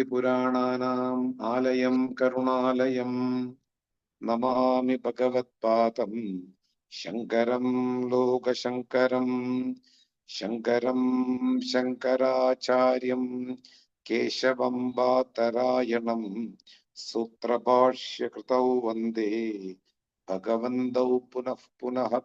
Purananam Alayam Karunalayam Namami Bhagavatpadam Shankaram Lokashankaram Shankaram Shankaracharyam Keshavam Bhatarayanam Sutrabhashya Kritau Vande Bhagavandau Punah Punah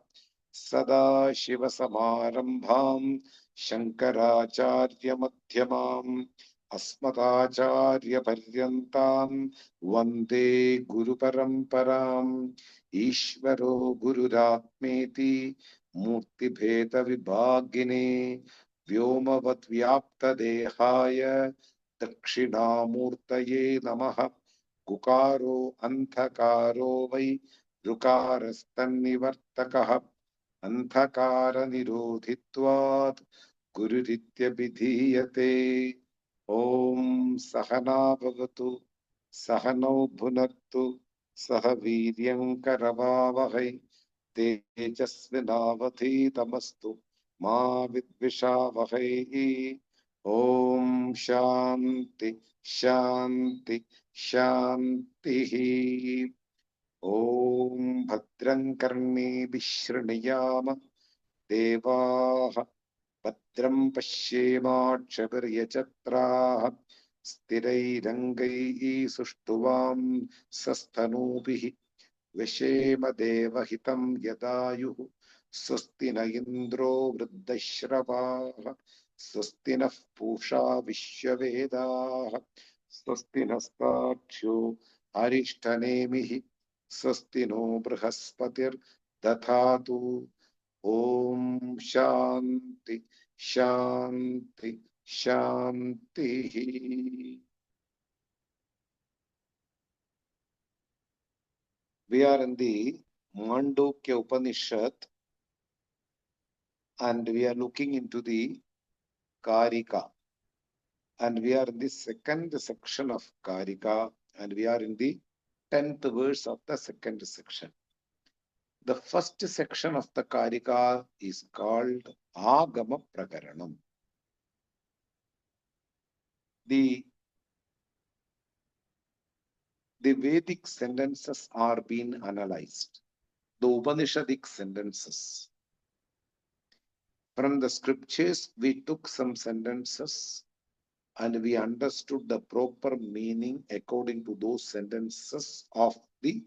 Sada Shiva Samarambham Shankaracharya Madhyamam Asmatacharya Paryantam Vande Guru Paramparam Ishvaro Gururatmeti Murti Bheda Vibhagine Vyomavat Vyapta Dehaya Dakshinamurtaye Namaha Gukaro Anthakaro Vai Rukarastannivartakaha Anthakara Nirodhitvat Gururitya Vidhiyate Om Sahana Bhavatu Sahano Bhunaktu Sahaviryam Karavavahai Tejasvinavadhi Tamastu Ma Vidvishavahai Om Shanti Shanti Shanti Om Bhadram Karni Vishrniyama Devaha Bhadram Pashyemakshaviryachatraha Sthirairangai Sushtuvam Sasthanubihi Vishema Devahitam Yadayuhu Sustina Indro Vruddashravaha Sustina Pusha Vishyavedaha Sustina Stakshu Arishtanemihi Sustino Brahaspatir Dathatu Om Shanti Shanti Shanti. We are in the Māṇḍūkya Upaniṣad and we are looking into the kārikā. And we are in the second section of kārikā and we are in the 10th verse of the second section. The first section of the kārikā is called Āgama Prakaranam. The Vedic sentences are being analyzed. The Upanishadic sentences. From the scriptures, we took some sentences and we understood the proper meaning according to those sentences of the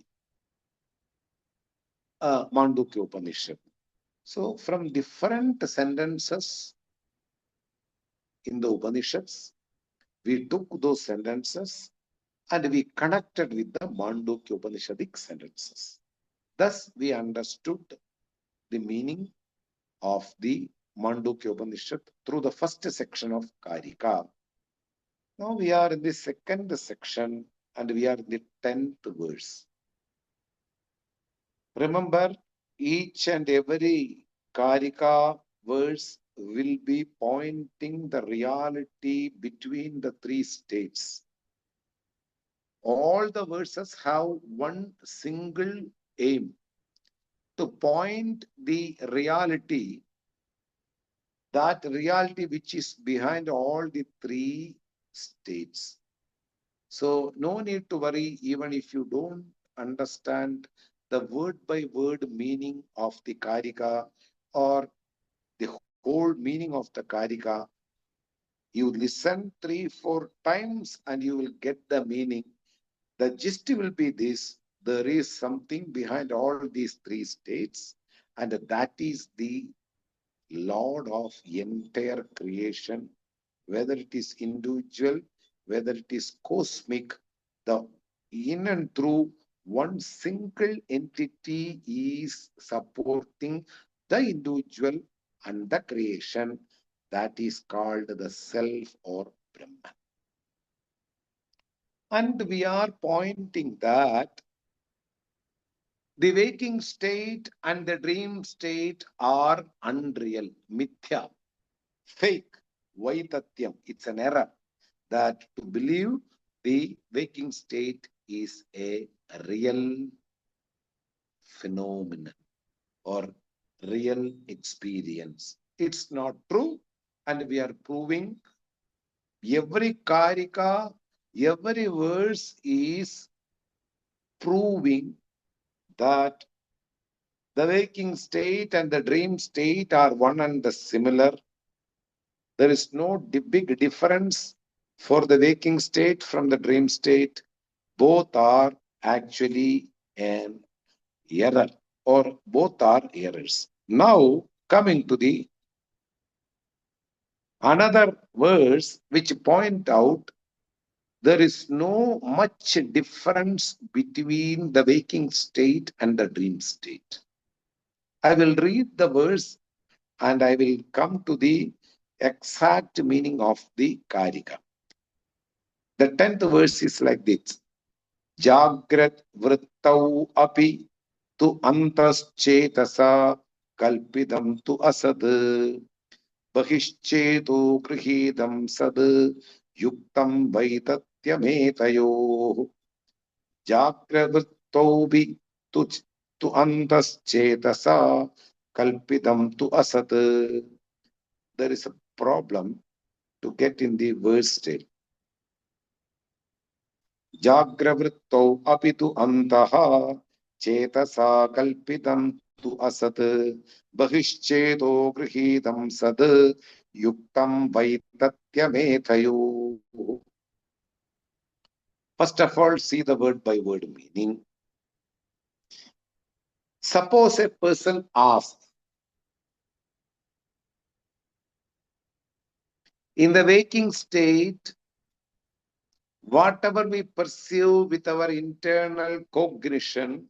Māṇḍūkya Upaniṣad. So, from different sentences in the Upanishads, we took those sentences and we connected with the Māṇḍūkya Upanishadic sentences. Thus, we understood the meaning of the Māṇḍūkya Upaniṣad through the first section of kārikā. Now we are in the second section and we are in the 10th verse. Remember, each and every kārikā verse will be pointing the reality between the three states. All the verses have one single aim, to point the reality, that reality which is behind all the three states. So no need to worry even if you don't understand the word by word meaning of the kārikā or the whole meaning of the kārikā. You listen 3-4 times and you will get the meaning. The gist will be this: there is something behind all these three states, and that is the Lord of entire creation, whether it is individual, whether it is cosmic, the in and through one single entity is supporting the individual and the creation. That is called the self or Brahman. And we are pointing that the waking state and the dream state are unreal, mithya, fake, vaitatyam. It's an error that to believe the waking state is a real phenomenon or real experience. It's not true, and we are proving every kārikā Every verse is proving that the waking state and the dream state are one and the similar. There is no big difference for the waking state from the dream state. Both are actually an error, or both are errors. Now, coming to the another verse which point out there is no much difference between the waking state and the dream state. I will read the verse and I will come to the exact meaning of the kārikā. The 10th verse is like this. Jagrat vrittau api tu antaschetasa kalpidam tu asad bahishchetu krihidam sad yuktam vaitatyametayō. Jagrat vrittau bi tu antaschetasa kalpidam tu asad. There is a problem to get in the verse state. Jagravrittau apitu antaha chetasa kalpitam tu asat bahishcheto grihidam sad yuktam vaitatyamethayo. First of all, see the word by word meaning. Suppose a person asks, in the waking state, whatever we perceive with our internal cognition,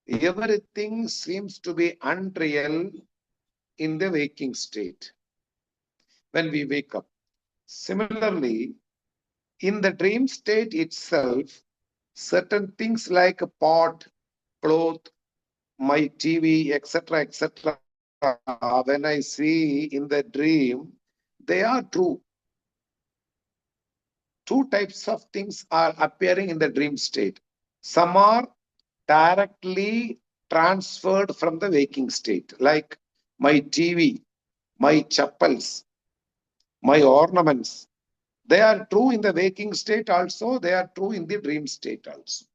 everything seems to be unreal in the waking state when we wake up. Similarly, in the dream state itself, certain things like a pot, cloth, my TV, etc., etc., when I see in the dream, they are true. Two types of things are appearing in the dream state. Some are directly transferred from the waking state, like my TV, my chappals, my ornaments. They are true in the waking state also, they are true in the dream state also.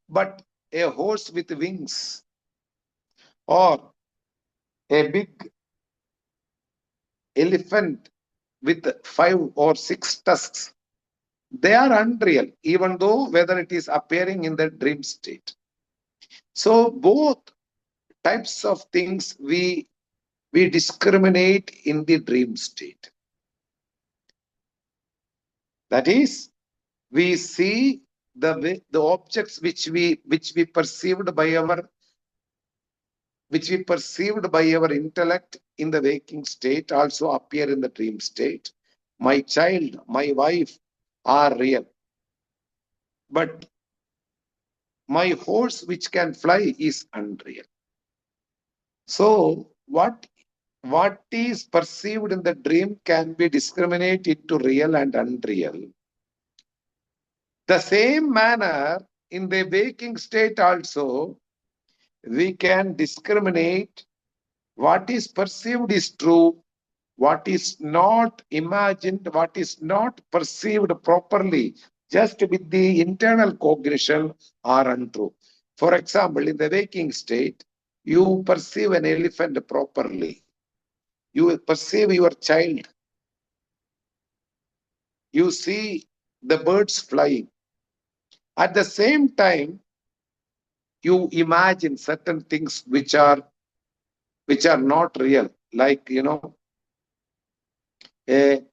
But a horse with wings or a big elephant with 5 or 6 tusks, they are unreal, even though whether it is appearing in the dream state. So both types of things we discriminate in the dream state. That is, we see the objects which we perceived by our intellect in the waking state also appear in the dream state. My child, my wife are real, but my horse which can fly is unreal. So what is perceived in the dream can be discriminated into real and unreal. The same manner in the waking state also, we can discriminate what is perceived is true, what is not imagined, what is not perceived properly, just with the internal cognition are untrue. For example, in the waking state, you perceive an elephant properly. You perceive your child. You see the birds flying. At the same time, you imagine certain things which are not real, like a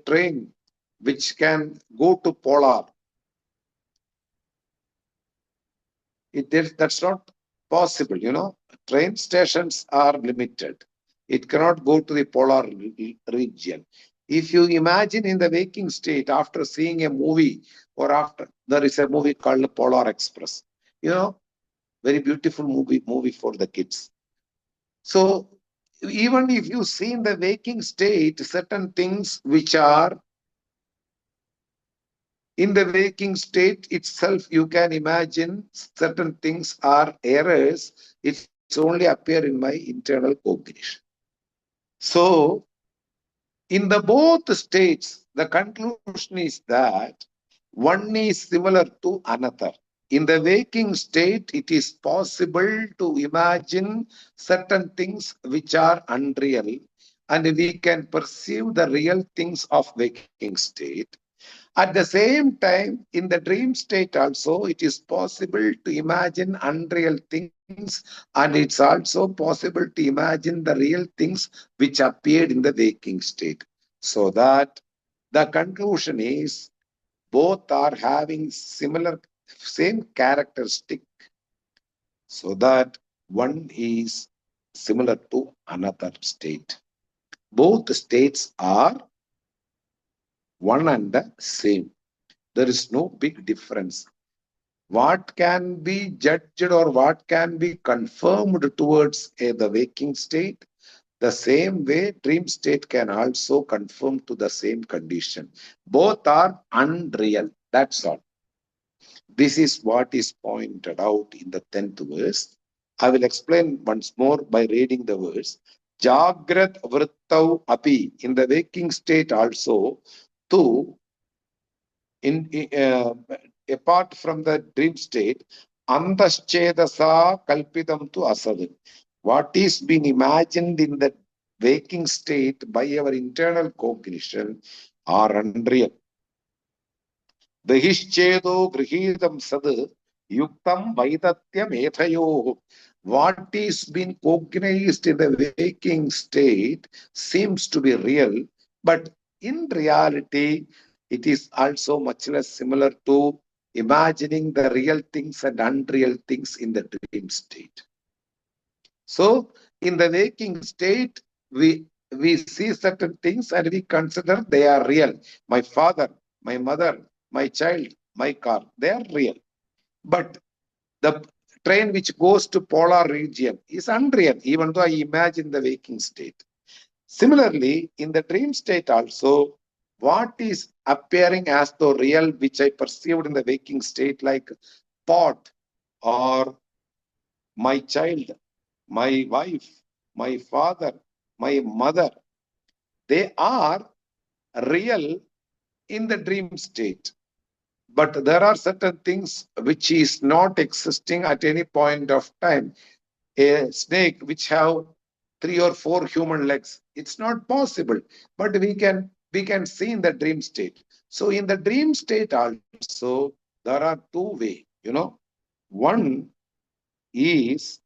train which can go to polar. That's not possible. Train stations are limited. It cannot go to the polar region. If you imagine in the waking state after seeing a movie, or after there is a movie called Polar Express, very beautiful movie for the kids. So even if you see in the waking state certain things which are in the waking state itself, you can imagine certain things are errors. It's only appear in my internal cognition. So, In the both states, the conclusion is that one is similar to another. In the waking state, it is possible to imagine certain things which are unreal, and we can perceive the real things of waking state. At the same time, in the dream state also, it is possible to imagine unreal things, and it's also possible to imagine the real things which appeared in the waking state. So that the conclusion is both are having same characteristic, so that one is similar to another state. Both states are one and the same. There is no big difference. What can be judged or what can be confirmed towards the waking state, the same way dream state can also confirm to the same condition. Both are unreal. That's all. This is what is pointed out in the 10th verse. I will explain once more by reading the verse. Jagrat vrittau api, in the waking state also, tu, apart from the dream state, antaschedasa kalpidam tu asad. What is being imagined in the waking state by our internal cognition are unreal. Bahishchedo grihidam sad yuktam vaidatyam ethayo. What is being cognized in the waking state seems to be real, but in reality, it is also much less similar to imagining the real things and unreal things in the dream state. So, in the waking state, we see certain things and we consider they are real. My father, my mother, my child, my car, they are real. But the train which goes to polar region is unreal, even though I imagine the waking state. Similarly, in the dream state also, what is appearing as though real, which I perceived in the waking state, like pot or my child, my wife, my father, my mother, they are real in the dream state. But there are certain things which is not existing at any point of time. A snake which have 3 or 4 human legs, it's not possible, but we can see in the dream state. So in the dream state also, there are two ways, one is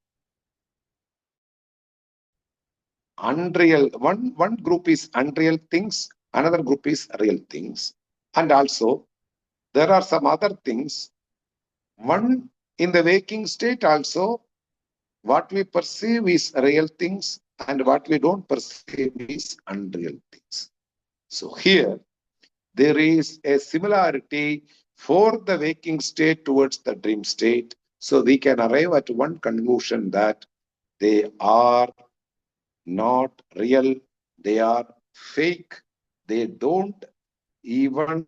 unreal, one group is unreal things, another group is real things. And also there are some other things. One, in the waking state also, what we perceive is real things and what we don't perceive is unreal things. So here, there is a similarity for the waking state towards the dream state. So we can arrive at one conclusion that they are not real, they are fake, they don't even,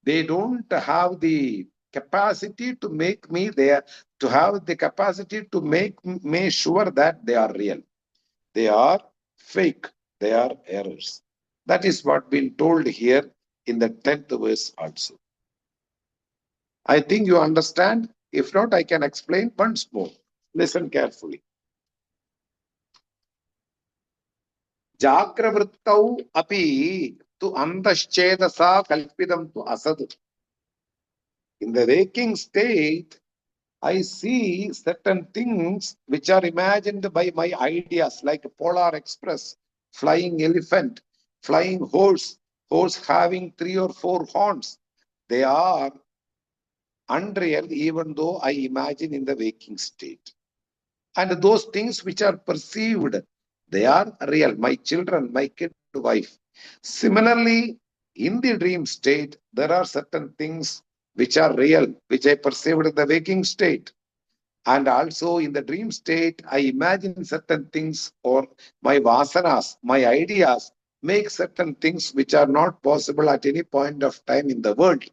they don't have the capacity to make me there, to have the capacity to make me sure that they are real. They are fake, they are errors. That is what been told here in the 10th verse also. I think you understand. If not, I can explain once more. Listen carefully. Jakravrittau api tu antaschedasa kalpidam tu asad. In the waking state, I see certain things which are imagined by my ideas, like Polar Express, flying elephant, flying horse, horse having 3 or 4 horns. They are unreal, even though I imagine in the waking state. And those things which are perceived, they are real. My children, my kid, wife. Similarly, in the dream state, there are certain things which are real, which I perceived in the waking state. And also in the dream state, I imagine certain things, or my vasanas, my ideas, make certain things which are not possible at any point of time in the world.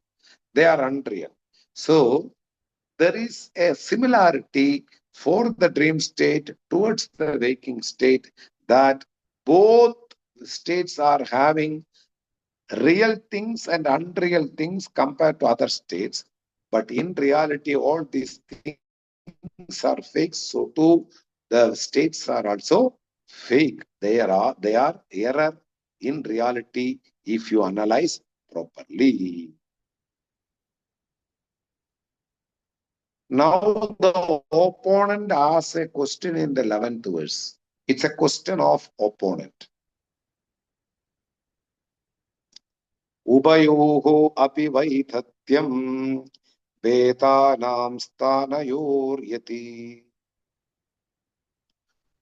They are unreal. So there is a similarity for the dream state towards the waking state, that both states are having real things and unreal things compared to other states. But in reality, all these things are fake. So too, the states are also fake. They are error in reality if you analyze properly. Now the opponent asks a question in the 11th verse. It's a question of opponent. Ubayoho api vaithatyam vedanam stanayoryati.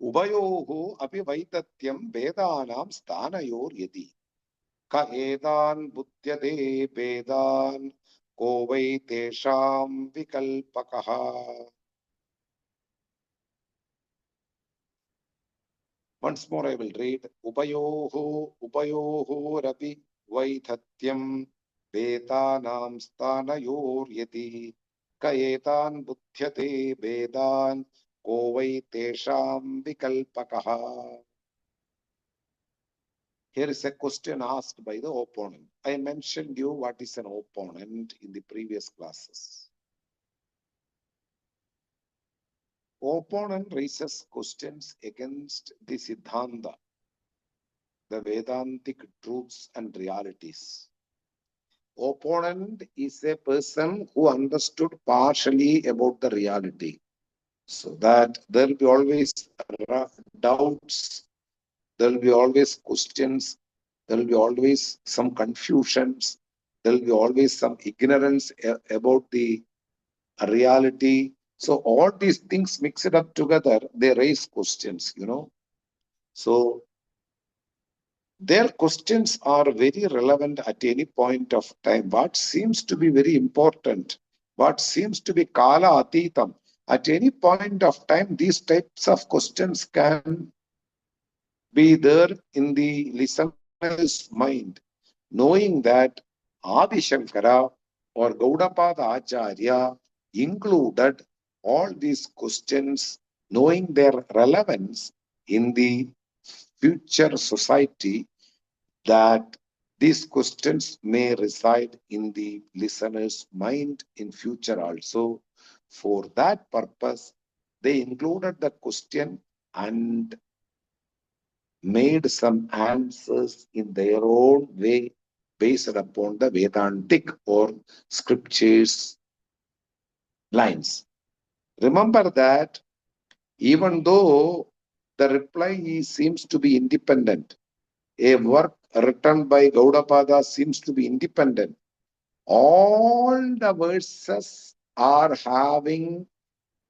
Ubayoho api vaitatyam vedanam stanayoryati. Ka edan buddhyate vedan ko vai tesham vikalpakaha. Once more I will read. Upayoho rapi vaithatyam vedanam stanayoryati kaetan buddhyate vedan ko vai tesham vikalpakaha. Here is a question asked by the opponent. I mentioned you what is an opponent in the previous classes. Opponent raises questions against the Siddhanta, the Vedantic truths and realities. Opponent is a person who understood partially about the reality, so that there will be always doubts, there will be always questions, there will be always some confusions, there will be always some ignorance about the reality. So all these things mixed up together, they raise questions, So their questions are very relevant at any point of time. What seems to be very important, what seems to be kala atitam, at any point of time, these types of questions can be there in the listener's mind, knowing that Adi Shankara or Gaudapada Acharya included all these questions, knowing their relevance in the future society, that these questions may reside in the listener's mind in future also. For that purpose, they included the question and made some answers in their own way based upon the Vedantic or scriptures lines. Remember that even though the reply seems to be independent, a work written by Gaudapada seems to be independent, all the verses are having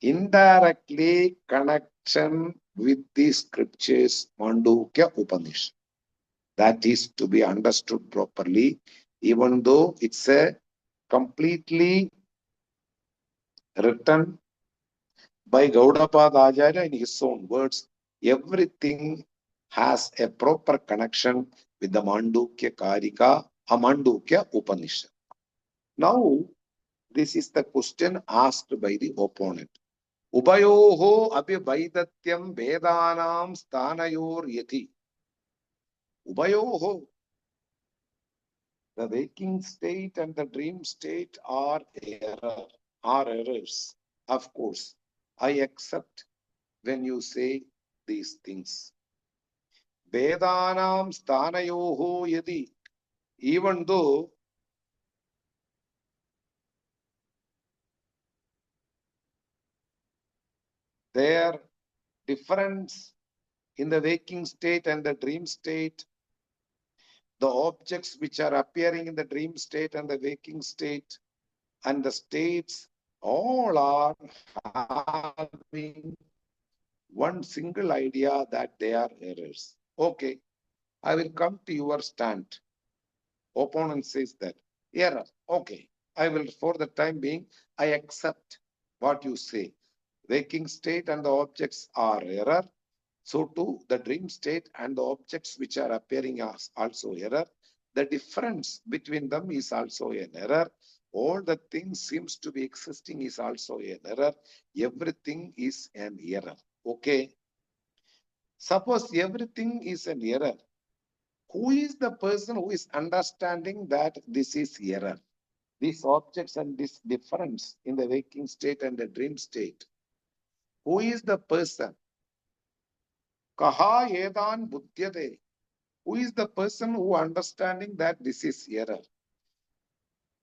indirectly connection with the scriptures Māṇḍūkya Upaniṣad. That is to be understood properly, even though it's a completely written by Gaudapada Acharya in his own words. Everything has a proper connection with the Māṇḍūkya kārikā, Māṇḍūkya Upaniṣad. Now, this is the question asked by the opponent. Ubayoho api vaidatyam vedanam stanayor yati. Ubayoho, the waking state and the dream state are errors. Of course, I accept when you say these things. Vedanam stanayoho yadi, even though their difference in the waking state and the dream state, the objects which are appearing in the dream state and the waking state, and the states, all are having one single idea that they are errors. Okay, I will come to your stand. Opponent says that error. Okay, I will, for the time being, I accept what you say. Waking state and the objects are error. So too, the dream state and the objects which are appearing as also error. The difference between them is also an error. all the things seems to be existing is also an error. Everything is an error. Okay. Suppose everything is an error. Who is the person who is understanding that this is error? These objects and this difference in the waking state and the dream state. Who is the person? Kaha edan buddhyate. Who is the person who understanding that this is error?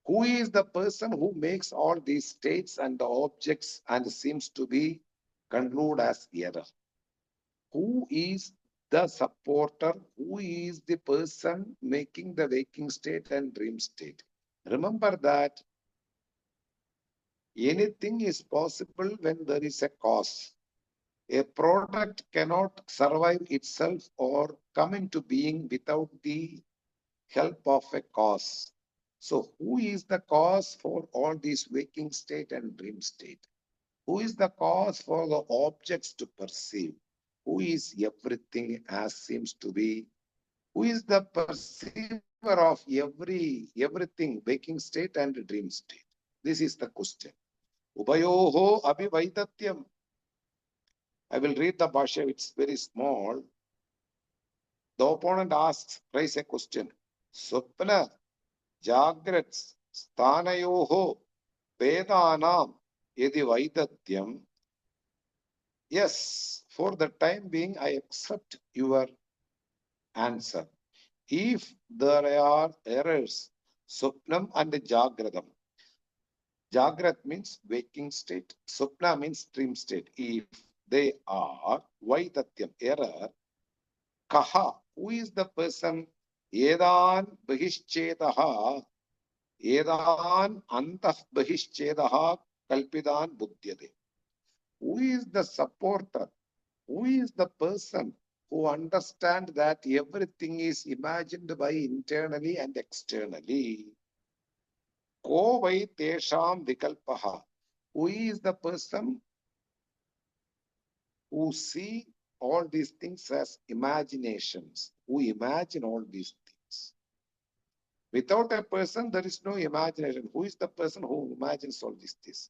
Who is the person who makes all these states and the objects and seems to be concluded as error? Who is the supporter? Who is the person making the waking state and dream state? Remember that anything is possible when there is a cause. A product cannot survive itself or come into being without the help of a cause. So who is the cause for all these waking state and dream state? Who is the cause for the objects to perceive? Who is everything as seems to be? Who is the perceiver of everything, waking state and dream state? This is the question. Ubayoho abhivaidatyam. I will read the Bhashya, it's very small. The opponent asks, raise a question. Swapna, Jagrat, Sthanayoho, Vedanam, Yadi Vaidatyam. Yes, for the time being, I accept your answer. If there are errors, Swapnam and Jagratam. Jagrat means waking state, Swapna means dream state. If they are Vaidatyam, error, Kaha, who is the person? Edan Bahishchedaha, Edan Antah Bahishchedaha Kalpidan Buddhyade. Who is the supporter? Who is the person who understands that everything is imagined by internally and externally? Ko vai tesham vikalpaha. Who is the person who see all these things as imaginations, who imagine all these things? Without a person, there is no imagination. Who is the person who imagines all these things?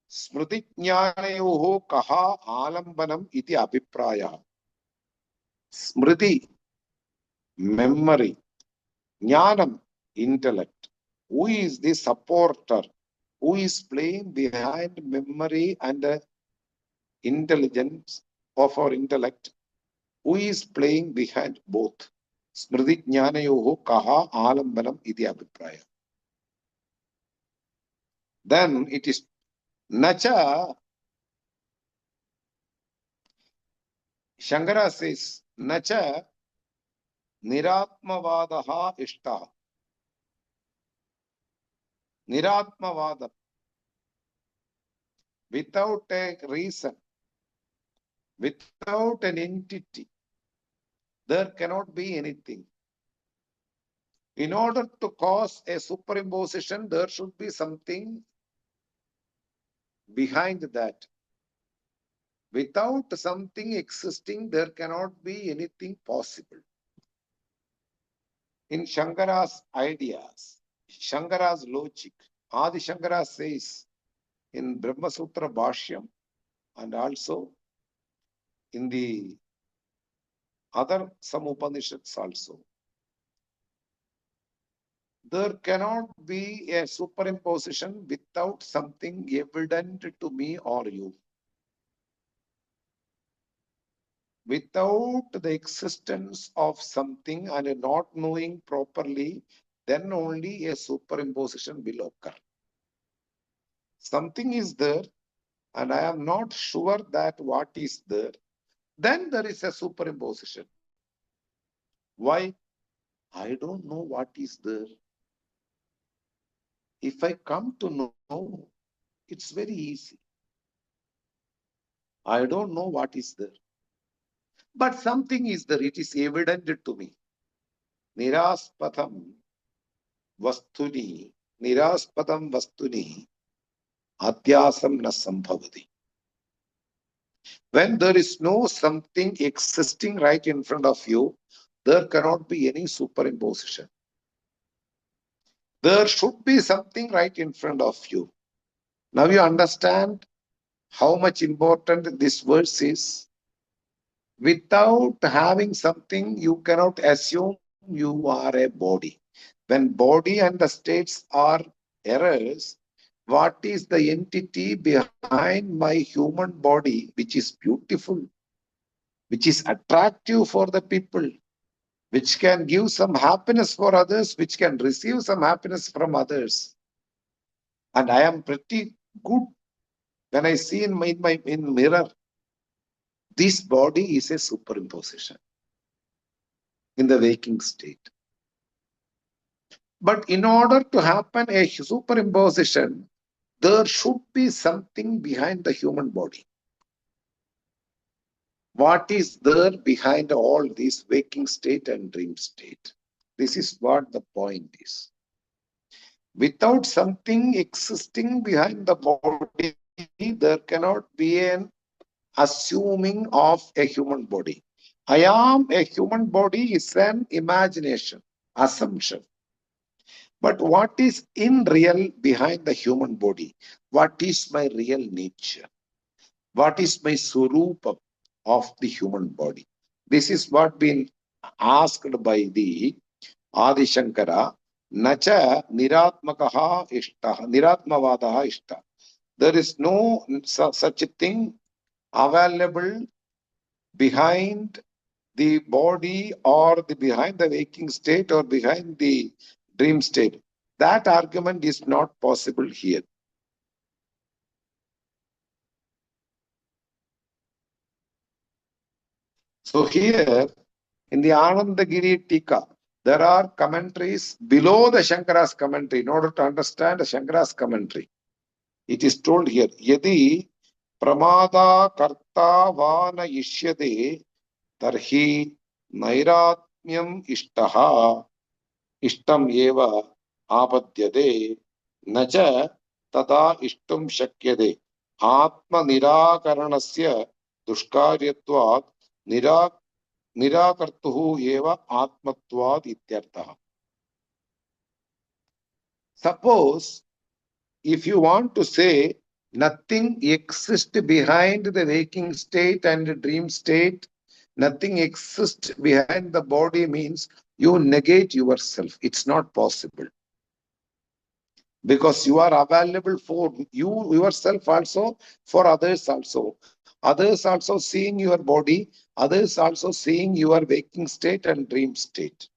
Smriti jnanayoho kaha alambanam iti abhipraya. Smriti, memory. Jnanam, intellect. Who is the supporter? Who is playing behind memory and intelligence of our intellect? Who is playing behind both? Smriti jnanayoho kaha alambanam iti abhipraya. Then it is nacha. Shankara says, nacha niratmavadaha ishta. Niratmavada. Without a reason, without an entity, there cannot be anything. In order to cause a superimposition, there should be something behind that. Without something existing, there cannot be anything possible. In Shankara's ideas, Shankara's logic, Adi Shankara says in Brahma Sutra Bhashyam and also in the other some Upanishads also, there cannot be a superimposition without something evident to me or you. Without the existence of something and not knowing properly, then only a superimposition will occur. Something is there and I am not sure that what is there, then there is a superimposition. Why? I don't know what is there. If I come to know, it's very easy. I don't know what is there. But something is there. It is evident to me. Niraspatam vastuni, niraspatam vastuni, adhyasam na sambhavati. When there is no something existing right in front of you, there cannot be any superimposition. There should be something right in front of you. Now you understand how much important this verse is. Without having something, you cannot assume you are a body. When body and the states are errors, what is the entity behind my human body, which is beautiful, which is attractive for the people, which can give some happiness for others, which can receive some happiness from others. And I am pretty good when I see in mirror, this body is a superimposition in the waking state. But in order to happen a superimposition, there should be something behind the human body. What is there behind all this waking state and dream state? This is what the point is. Without something existing behind the body, there cannot be an assuming of a human body. I am a human body is an imagination, assumption. But what is in real behind the human body? What is my real nature? What is my surupa of the human body? This is what been asked by the Adi Shankara. Nacha niratmakaha ishta, niratmavadaha ishta. There is no such a thing available behind the body or behind the waking state or behind the dream state. That argument is not possible here. So here in the Anandagiri Tika, there are commentaries below the Shankara's commentary in order to understand the Shankara's commentary. It is told here, Yadi pramada karta vana ishyade tarhi nairatmyam ishtaha ishtam eva apadyade naja tada ishtam shakyade atma nirakaranasya dushkaryatvat निराकर्तुः एव आत्मत्वात् इत्यर्थः. Suppose if you want to say nothing exists behind the waking state and the dream state, nothing exists behind the body means you negate yourself. It's not possible. Because you are available for you yourself also, for others also. Others also seeing your body, others also seeing your waking state and dream state.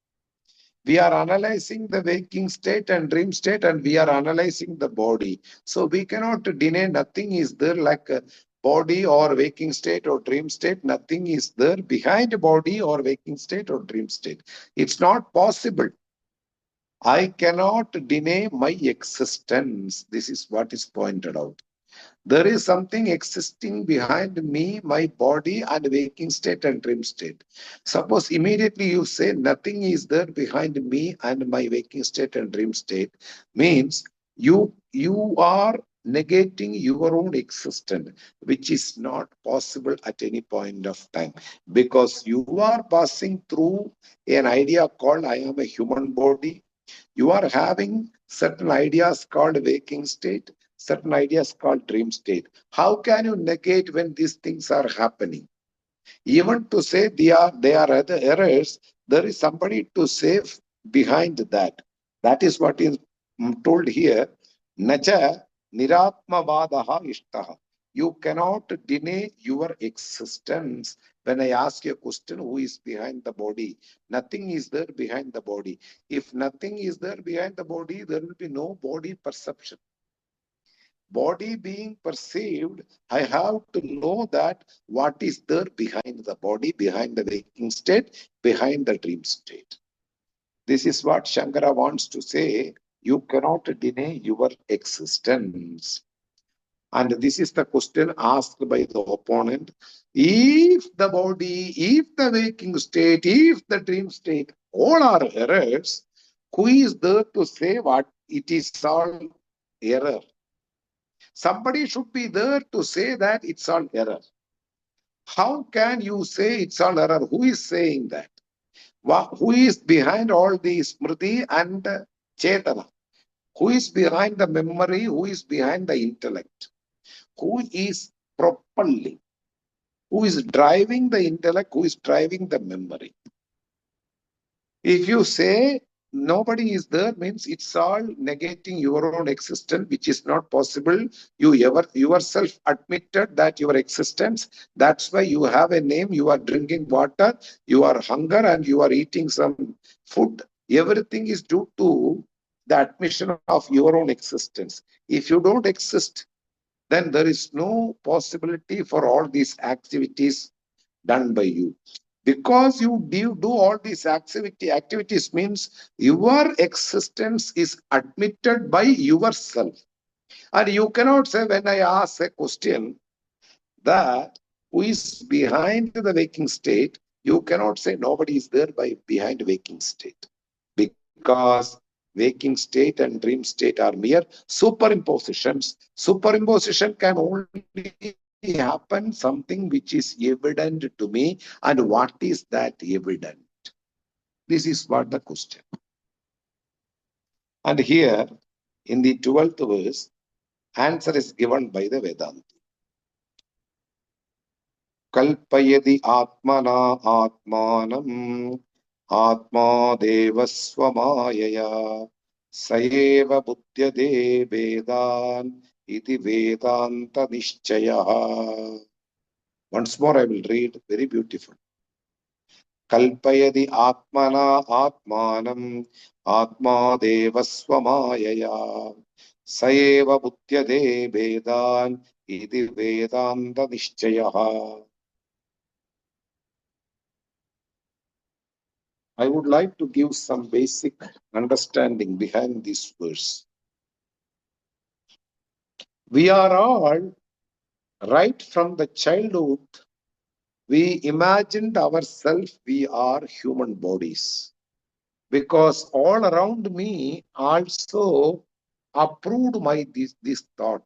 We are analyzing the waking state and dream state, and we are analyzing the body. So we cannot deny nothing is there like a body or waking state or dream state. Nothing is there behind body or waking state or dream state. It's not possible. I cannot deny my existence. This is what is pointed out. There is something existing behind me, my body, and waking state and dream state. Suppose immediately you say nothing is there behind me and my waking state and dream state, means you are negating your own existence, which is not possible at any point of time, because you are passing through an idea called I am a human body. You are having certain ideas called waking state, certain ideas called dream state. How can you negate when these things are happening? Even to say they are other errors, there is somebody to save behind that. That is what is told here. Nacha niratmavadaha ishtaha. You cannot deny your existence. When I ask you a question, who is behind the body? Nothing is there behind the body. If nothing is there behind the body, there will be no body perception. Body being perceived, I have to know that what is there behind the body, behind the waking state, behind the dream state. This is what Shankara wants to say. You cannot deny your existence. And this is the question asked by the opponent. If the body, if the waking state, if the dream state, all are errors, who is there to say what it is all error? Somebody should be there to say that it's all error. How can you say it's all error? Who is saying that? Who is behind all the smriti and chetana? Who is behind the memory? Who is behind the intellect? Who is propelling? Who is driving the intellect? Who is driving the memory? If you say nobody is there, means it's all negating your own existence, which is not possible. You ever yourself admitted that your existence, that's why you have a name, you are drinking water, you are hunger, and you are eating some food. Everything is due to the admission of your own existence. If you don't exist, then there is no possibility for all these activities done by you. Because you do all these activities means your existence is admitted by yourself. And you cannot say, when I ask a question that who is behind the waking state, you cannot say nobody is there by behind waking state. Because waking state and dream state are mere superimpositions. Superimposition can only happen something which is evident to me. And what is that evident? This is what the question. And here in the 12th verse, answer is given by the Vedanta. Kalpayadi atmana atmanam atma devasvamayaya sayeva buddhyade vedan iti vedanta nishchaya. Once more I will read, very beautiful. Kalpayadi atmana atmanam atma devasvamayaya sayeva buddhyade vedan iti vedanta nishchaya. I would like to give some basic understanding behind this verse. We are all, right from the childhood, we imagined ourselves we are human bodies. Because all around me also approved this thought.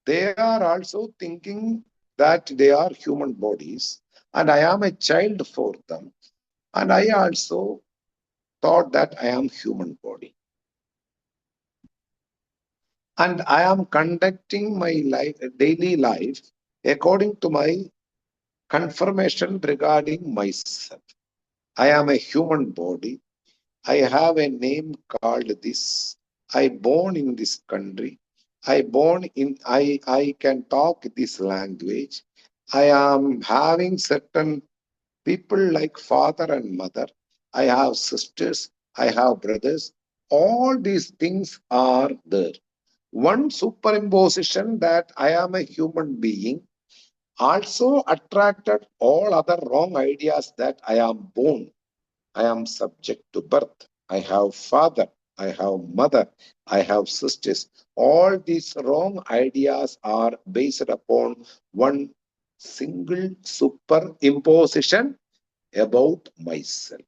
They are also thinking that they are human bodies, and I am a child for them. And I also thought that I am human body. And I am conducting my life, daily life, according to my confirmation regarding myself. I am a human body. I have a name called this. I born in this country. I can talk this language. I am having certain people like father and mother. I have sisters. I have brothers. All these things are there. One superimposition that I am a human being also attracted all other wrong ideas that I am born, I am subject to birth, I have father, I have mother, I have sisters. All these wrong ideas are based upon one single superimposition about myself.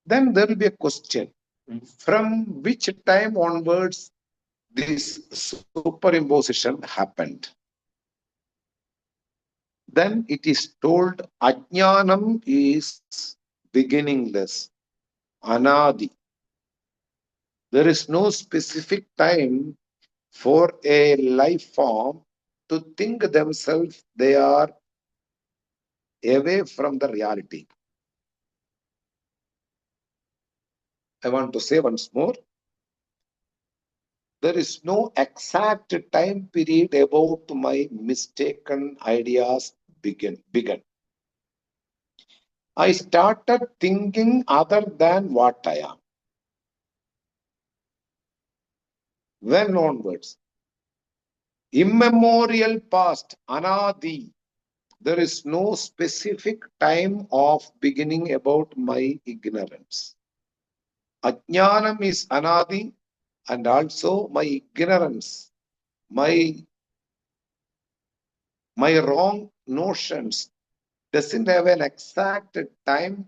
Then there will be a question, from which time onwards this superimposition happened? Then it is told Ajnanam is beginningless, Anadi. There is no specific time for a life form to think themselves they are away from the reality. I want to say once more, there is no exact time period about my mistaken ideas began. I started thinking other than what I am. When onwards? Immemorial past, Anadi. There is no specific time of beginning about my ignorance. Ajnanam is Anadi, and also my ignorance, my wrong notions doesn't have an exact time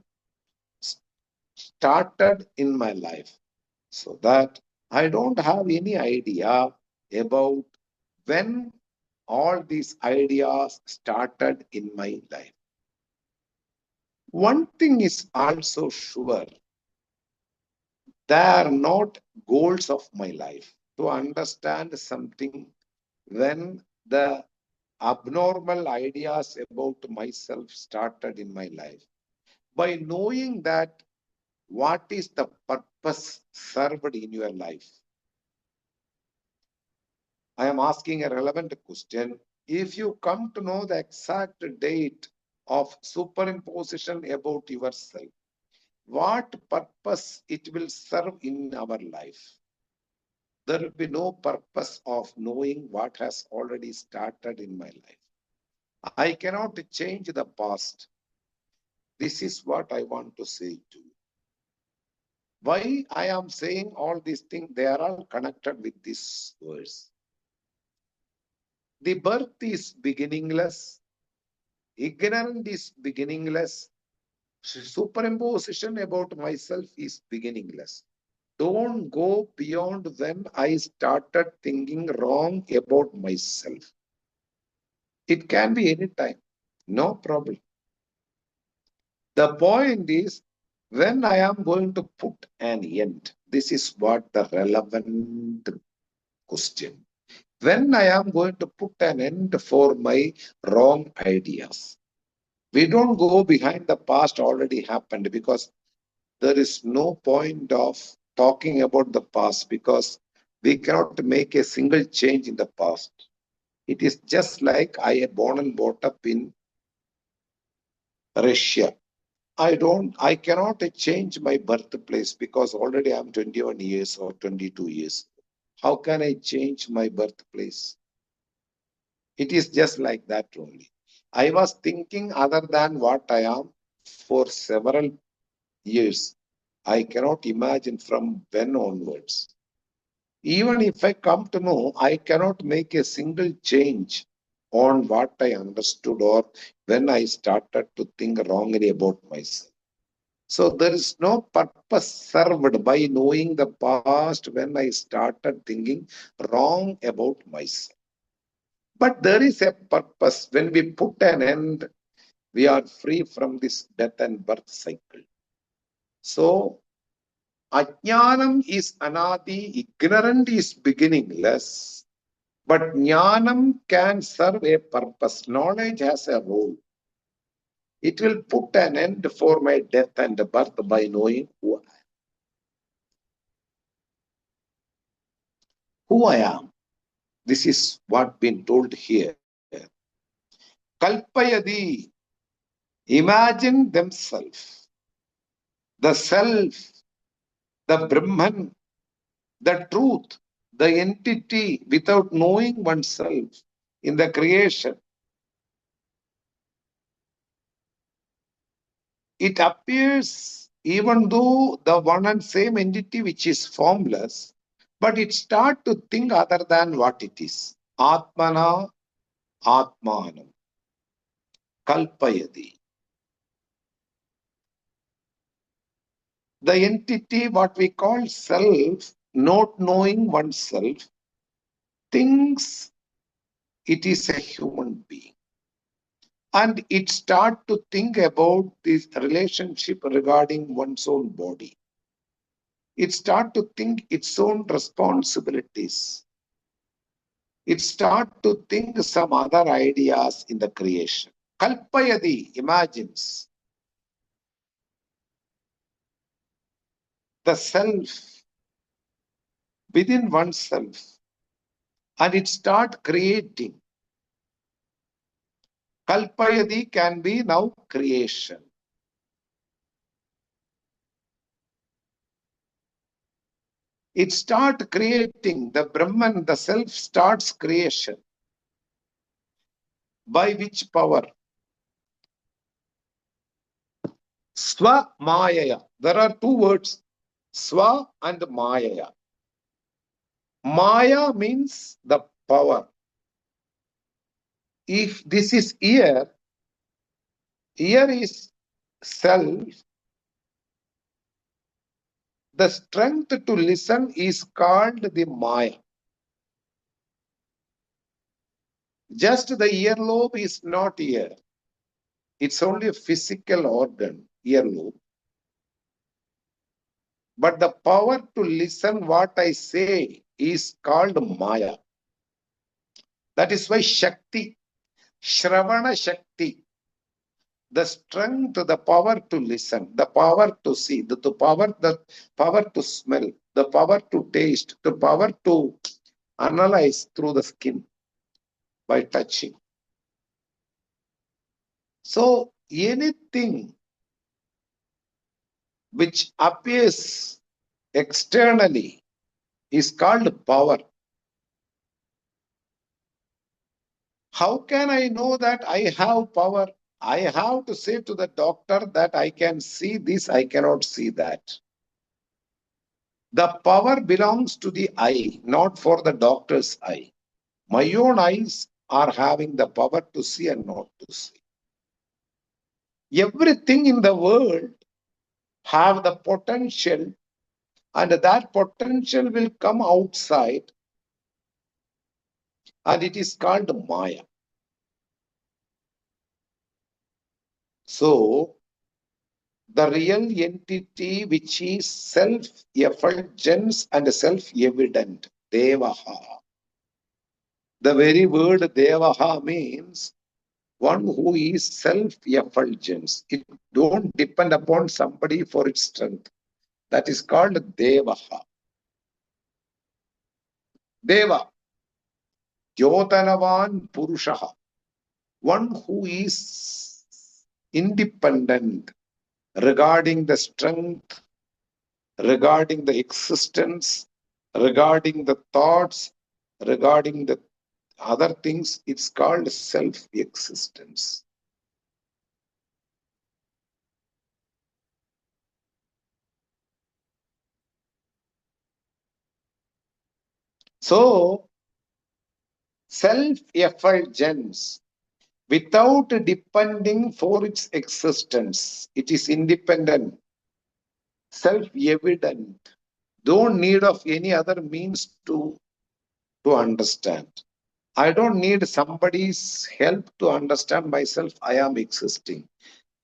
started in my life. So that I don't have any idea about when all these ideas started in my life. One thing is also sure. They are not goals of my life. To understand something when the abnormal ideas about myself started in my life. By knowing that what is the purpose served in your life, I am asking a relevant question. If you come to know the exact date of superimposition about yourself, what purpose it will serve in our life? There will be no purpose of knowing what has already started in my life. I cannot change the past. This is what I want to say to you. Why I am saying all these things, they are all connected with this verse. The birth is beginningless, ignorance is beginningless, superimposition about myself is beginningless. Don't go beyond when I started thinking wrong about myself. It can be any time, no problem. The point is, when I am going to put an end, this is what the relevant question. When I am going to put an end for my wrong ideas. We don't go behind the past already happened, because there is no point of talking about the past, because we cannot make a single change in the past. It is just like I am born and brought up in Russia. I cannot change my birthplace because already I'm 21 years or 22 years. How can I change my birthplace? It is just like that only. I was thinking other than what I am for several years. I cannot imagine from when onwards. Even if I come to know, I cannot make a single change on what I understood or when I started to think wrongly about myself. So there is no purpose served by knowing the past when I started thinking wrong about myself. But there is a purpose. When we put an end, we are free from this death and birth cycle. So Ajnanam is anadi, ignorant is beginningless, but jnanam can serve a purpose. Knowledge has a role. It will put an end for my death and birth by knowing who I am. This is what been told here. Kalpayadi, imagine themselves, the self, the Brahman, the truth, the entity without knowing oneself in the creation. It appears, even though the one and same entity which is formless, but it starts to think other than what it is. Atmana Atmanam Kalpayadi. The entity, what we call self, not knowing oneself, thinks it is a human being. And it starts to think about this relationship regarding one's own body. It starts to think its own responsibilities. It starts to think some other ideas in the creation. Kalpayadi imagines the self within oneself, and it starts creating. Kalpayadi can be now creation. It starts creating, the Brahman, the self starts creation. By which power? Swa Mayaya. There are two words, Swa and Mayaya. Maya means the power. If this is ear is self, the strength to listen is called the Maya. Just the earlobe is not ear. It's only a physical organ, earlobe. But the power to listen what I say is called Maya. That is why Shakti, Shravana Shakti, the strength, the power to listen, the power to see, the power to smell, the power to taste, the power to analyze through the skin by touching. So anything which appears externally is called power. How can I know that I have power? I have to say to the doctor that I can see this, I cannot see that. The power belongs to the eye, not for the doctor's eye. My own eyes are having the power to see and not to see. Everything in the world have the potential, and that potential will come outside, and it is called Maya. So, the real entity which is self-effulgence and self-evident, Devaha. The very word Devaha means one who is self-effulgence. It don't depend upon somebody for its strength. That is called Devaha. Deva, Jyotanavan Purushaha. One who is independent regarding the strength, regarding the existence, regarding the thoughts, regarding the other things, it's called self-existence. So, self-effulgence, without depending for its existence, it is independent, self-evident, don't need of any other means to understand. I don't need somebody's help to understand myself. I am existing.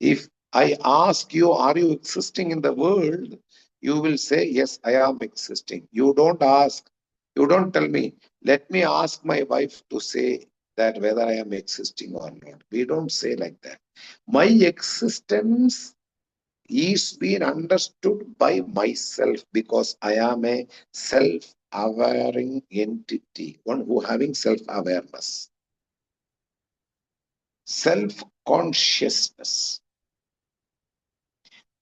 If I ask you, are you existing in the world? You will say, yes, I am existing. You don't ask, you don't tell me, let me ask my wife to say that whether I am existing or not. We don't say like that. My existence is being understood by myself because I am a self-aware entity, one who having self-awareness, self-consciousness.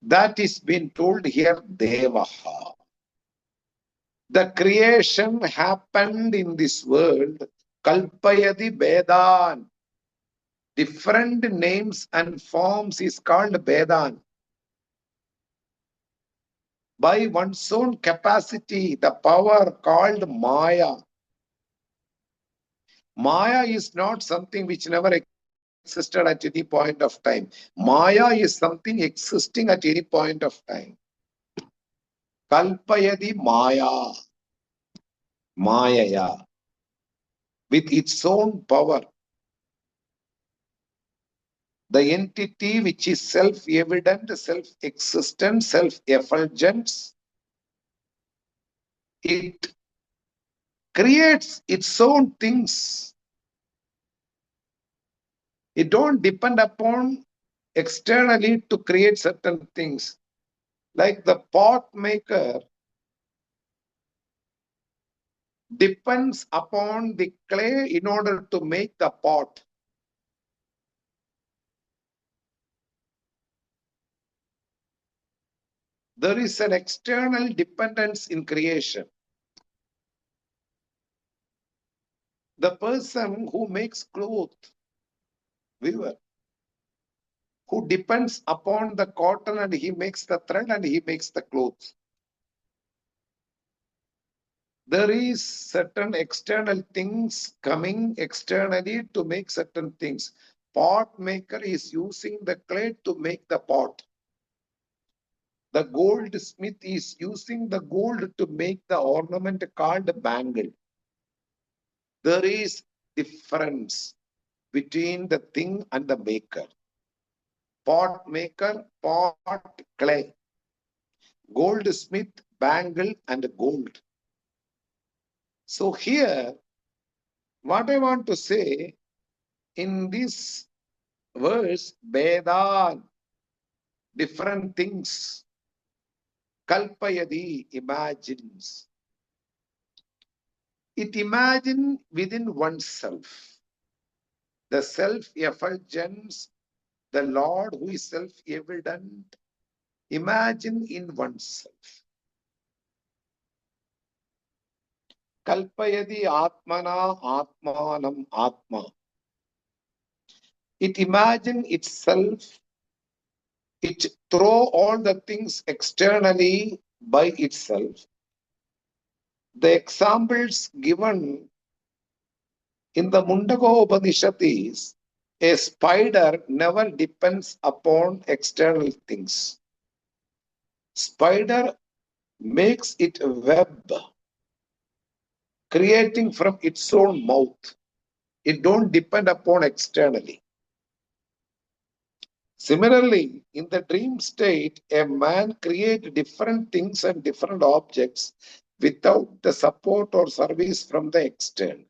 That is being told here, Devaha. The creation happened in this world, Kalpayadi Vedan. Different names and forms is called Vedan. By one's own capacity, the power called Maya. Maya is not something which never existed at any point of time. Maya is something existing at any point of time. Kalpayadi Maya. Mayaya. With its own power. The entity which is self-evident, self-existent, self-effulgence, it creates its own things. It don't depend upon externally to create certain things. Like the pot maker depends upon the clay in order to make the pot. There is an external dependence in creation. The person who makes cloth, weaver, who depends upon the cotton and he makes the thread and he makes the clothes. There is certain external things coming externally to make certain things. Pot maker is using the clay to make the pot. The goldsmith is using the gold to make the ornament called bangle. There is difference between the thing and the maker. Pot maker, pot, clay. goldsmith, bangle, and gold. So here, what I want to say in this verse, Vedan, different things, Kalpayadi, imagines. It imagines within oneself. The self-effulgence, the Lord who is self-evident, imagine in oneself. Kalpayadi atmana atmanam atma. It imagine itself, it throw all the things externally by itself. The examples given in the Māṇḍūkya Upaniṣad is a spider never depends upon external things. Spider makes it a web, creating from its own mouth. It don't depend upon externally. Similarly, in the dream state, a man creates different things and different objects without the support or service from the external.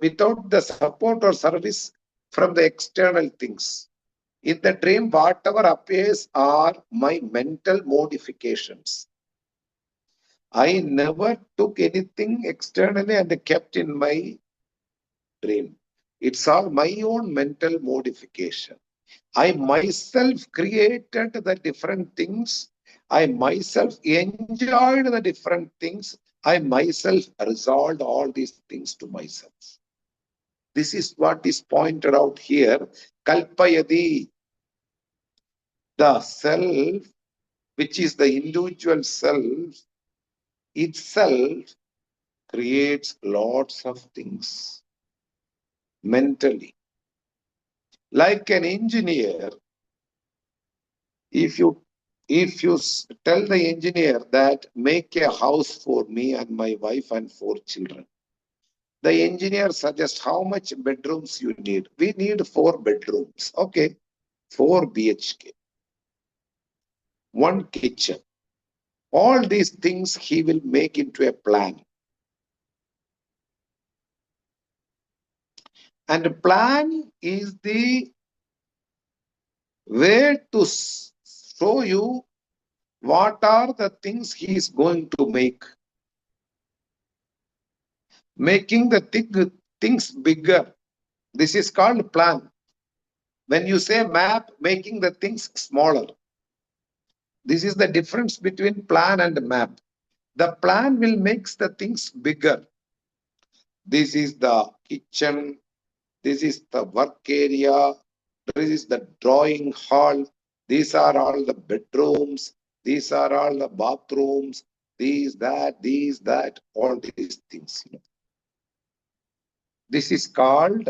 Without the support or service from the external things. In the dream, whatever appears are my mental modifications. I never took anything externally and kept in my dream. It's all my own mental modification. I myself created the different things. I myself enjoyed the different things. I myself resolved all these things to myself. This is what is pointed out here. Kalpayadi, the self, which is the individual self, itself creates lots of things mentally. Like an engineer, if you tell the engineer that make a house for me and my wife and 4 children, the engineer suggests how much bedrooms you need. We need 4 bedrooms. Okay, 4 BHK, 1 kitchen. All these things he will make into a plan. And the plan is the way to show you what are the things he is going to make. Making the things bigger. This is called plan. When you say map, making the things smaller. This is the difference between plan and map. The plan will make the things bigger. This is the kitchen. This is the work area. This is the drawing hall. These are all the bedrooms. These are all the bathrooms. These, that, all these things. This is called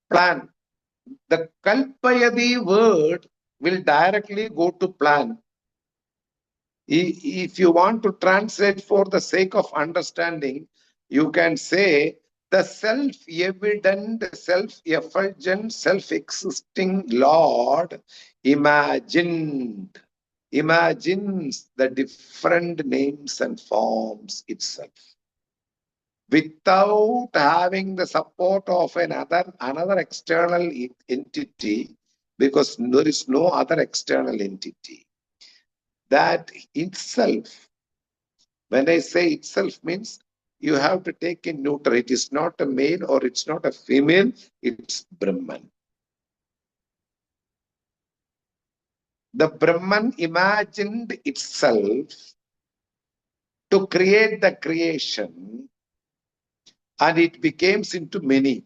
plan. The Kalpayadi word will directly go to plan. If you want to translate for the sake of understanding, you can say the self-evident, self-effulgent, self-existing Lord imagines the different names and forms itself, without having the support of another external entity, because there is no other external entity. That itself, when I say itself, means you have to take in neutral. It is not a male or it's not a female, it's Brahman. The Brahman imagined itself to create the creation, and it became into many.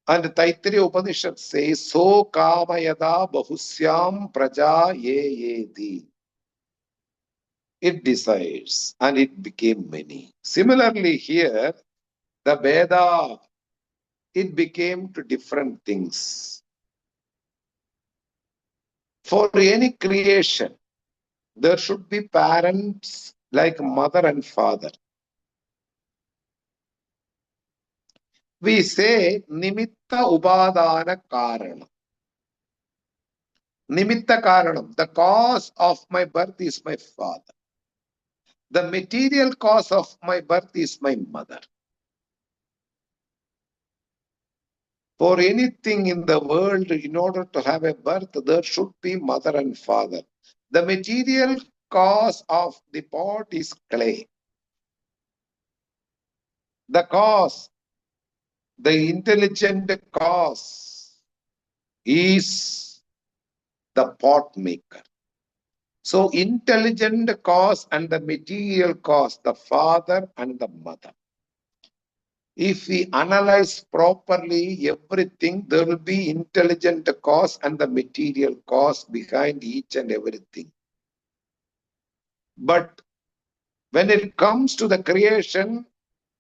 And Taittiriya Upanishad says, So kamayada bahusyam praja ye yedi. It desires, and it became many. Similarly here, the Veda, it became to different things. For any creation, there should be parents like mother and father. We say nimitta upadana karanam. Nimitta karanam. The cause of my birth is my father. The material cause of my birth is my mother. For anything in the world, in order to have a birth, there should be mother and father. The material cause of the pot is clay. The cause, the intelligent cause is the pot maker. So intelligent cause and the material cause, the father and the mother. If we analyze properly everything, there will be intelligent cause and the material cause behind each and everything. But when it comes to the creation,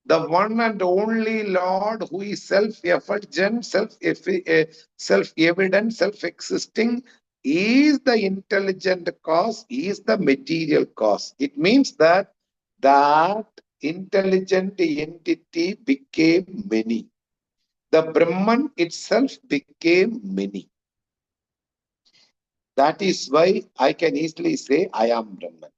the one and only Lord who is self-effulgent, self-evident, self-existing, is the intelligent cause, is the material cause. It means that that intelligent entity became many. The Brahman itself became many. That is why I can easily say I am Brahman.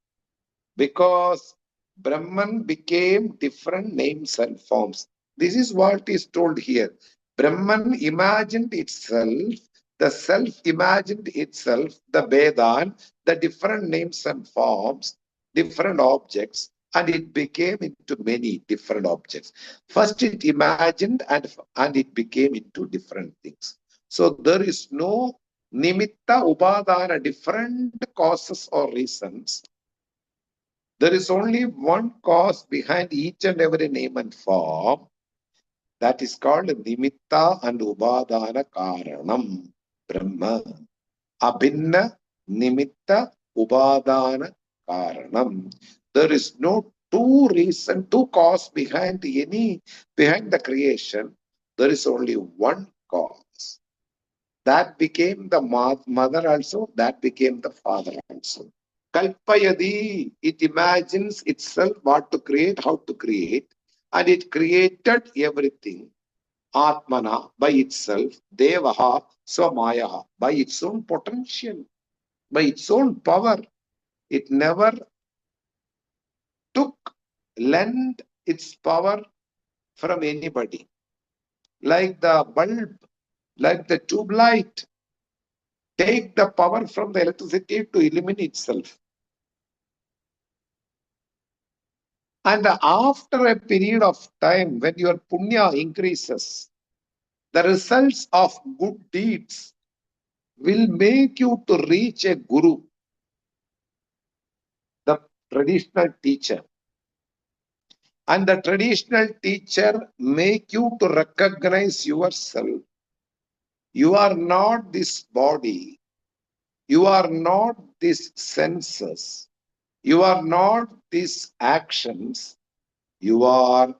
Because Brahman became different names and forms. This is what is told here. Brahman imagined itself, the self imagined itself, the Vedan, the different names and forms, different objects, and it became into many different objects. First it imagined and it became into different things. So there is no nimitta upadana, different causes or reasons. There is only one cause behind each and every name and form. That is called nimitta and upadana karanam. Brahma. Abhinna nimitta upadana karanam. There is no two reason, two cause behind the creation. There is only one cause. That became the mother also, that became the father also. Kalpayadi, it imagines itself what to create, how to create, and it created everything. Atmana, by itself, Devaha, Swamayaha, by its own potential, by its own power. It never lent its power from anybody. Like the bulb, like the tube light, take the power from the electricity to illuminate itself. And after a period of time, when your punya increases, the results of good deeds will make you to reach a guru, the traditional teacher. And the traditional teacher make you to recognize yourself. You are not this body. You are not these senses. You are not these actions. You are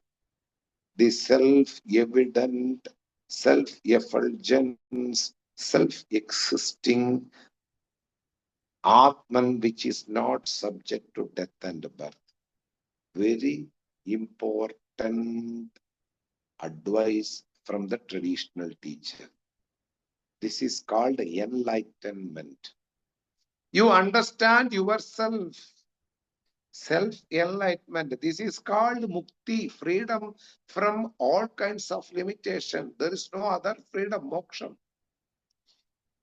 the self-evident, self-effulgence, self-existing Atman, which is not subject to death and birth. Very important advice from the traditional teacher. This is called enlightenment. You understand yourself. Self-enlightenment. This is called mukti, freedom from all kinds of limitation. There is no other freedom, moksha.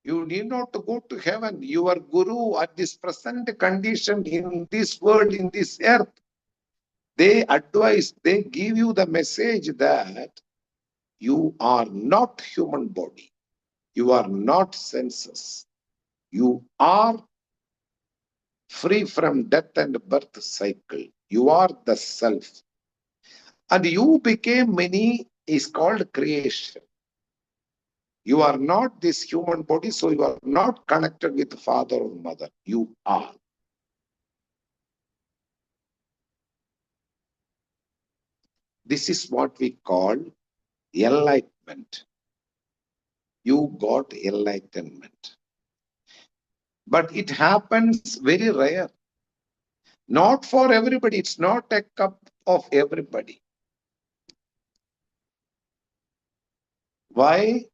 You need not to go to heaven. Your guru at this present condition in this world, in this earth, they advise, they give you the message that you are not human body. You are not senses. You are free from death and birth cycle. You are the self. And you became many is called creation. You are not this human body, so you are not connected with father or mother. You are. This is what we call enlightenment. You got enlightenment. But it happens very rare. Not for everybody. It's not a cup of everybody. Why?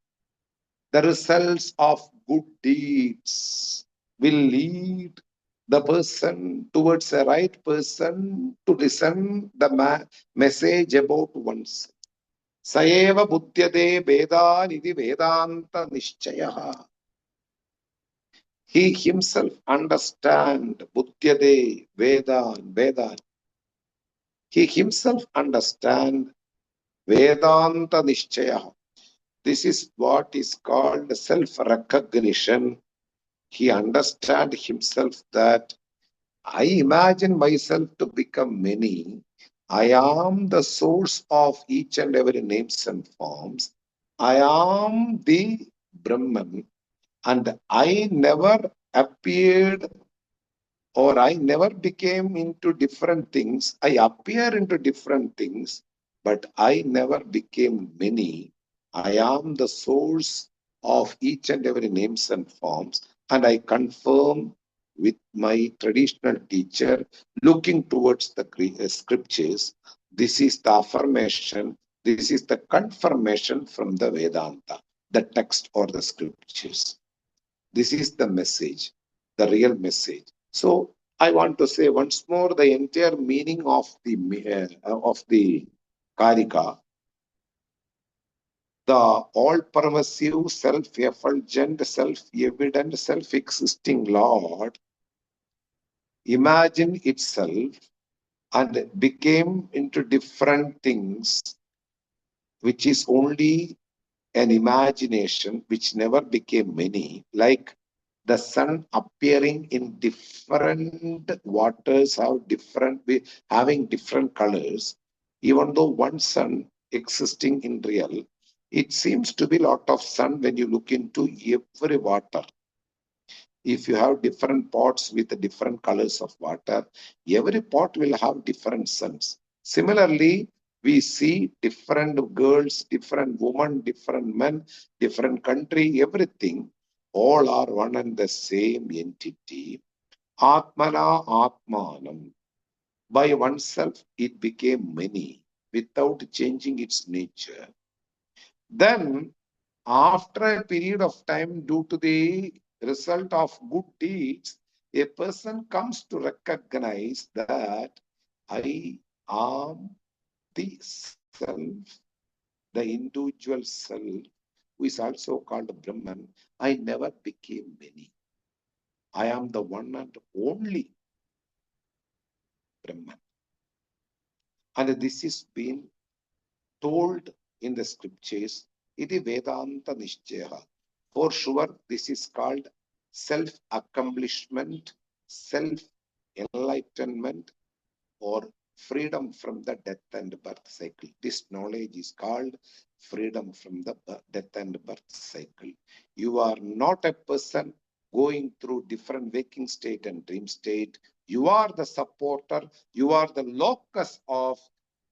The results of good deeds will lead the person towards a right person to listen the message about oneself. Saeva buddhyate vedan iti vedanta nishchayaha. He himself understand buddhyate vedan. He himself understand vedanta nishchayaha. This is what is called self-recognition. He understands himself that I imagine myself to become many. I am the source of each and every names and forms. I am the Brahman, and I never appeared or I never became into different things. I appear into different things, but I never became many. I am the source of each and every names and forms, and I confirm with my traditional teacher, looking towards the scriptures. This is the affirmation, this is the confirmation from the Vedanta, the text or the scriptures. This is the message, the real message. So I want to say once more the entire meaning of the kārikā, the all-pervasive, self-effulgent, self-evident, self-existing Lord imagined itself and became into different things, which is only an imagination which never became many, like the sun appearing in different waters, having different colors. Even though one sun existing in real, it seems to be a lot of sun when you look into every water. If you have different pots with different colors of water, every pot will have different suns. Similarly, we see different girls, different women, different men, different country, everything, all are one and the same entity. Atmana Atmanam. By oneself, it became many without changing its nature. Then, after a period of time, due to the result of good deeds, a person comes to recognize that I am the self, the individual self, who is also called Brahman. I never became many. I am the one and only Brahman. And this is been told in the scriptures, iti Vedanta Nishchaya. For sure, this is called self-accomplishment, self-enlightenment, or freedom from the death and birth cycle. This knowledge is called freedom from the death and birth cycle. You are not a person going through different waking state and dream state. You are the supporter. You are the locus of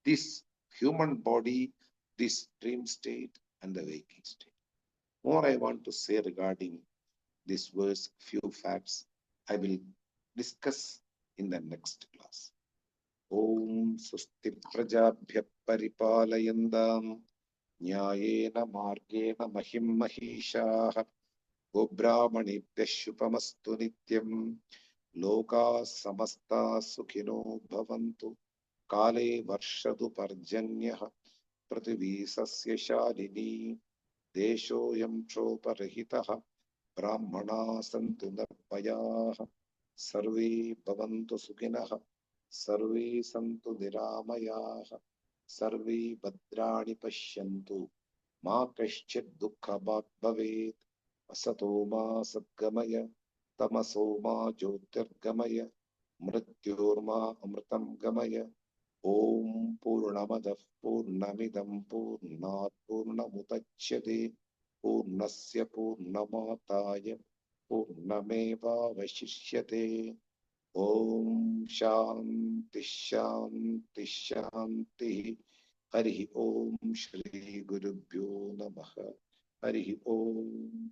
this human body, this dream state and the waking state. More I want to say regarding this verse, few facts I will discuss in the next class. Om Swasti Prajabhya Paripālayandam Nyāyena Mārgena Mahim Mahīṣāh Gobrāmanibhya Shubhamastu Nityam Lokā Samastā Sukhino Bhavantu Kāle Varshadu Parjanyah Prithivī Sasya Shālinī Deshoyam Choparahitah Brahmana Santu Nirbayāh Sarve Bhavantu Sukhinah Sarve Santu Niramayāh Sarve Bhadrani Pashyantu Ma Kaśchid Dukkha Bhat Bhavet Asato Ma Satgamaya Tamaso Ma Jyotirgamaya Mrityorma Amritam Gamaya Om Purnamadav Purnamidam Purnat Purnamudachyate Purnasya Purnamataya Purnameva Vashishyate Om Shanti Shanti Shanti Hari Om Shri Gurubhyo Namaha Hari Om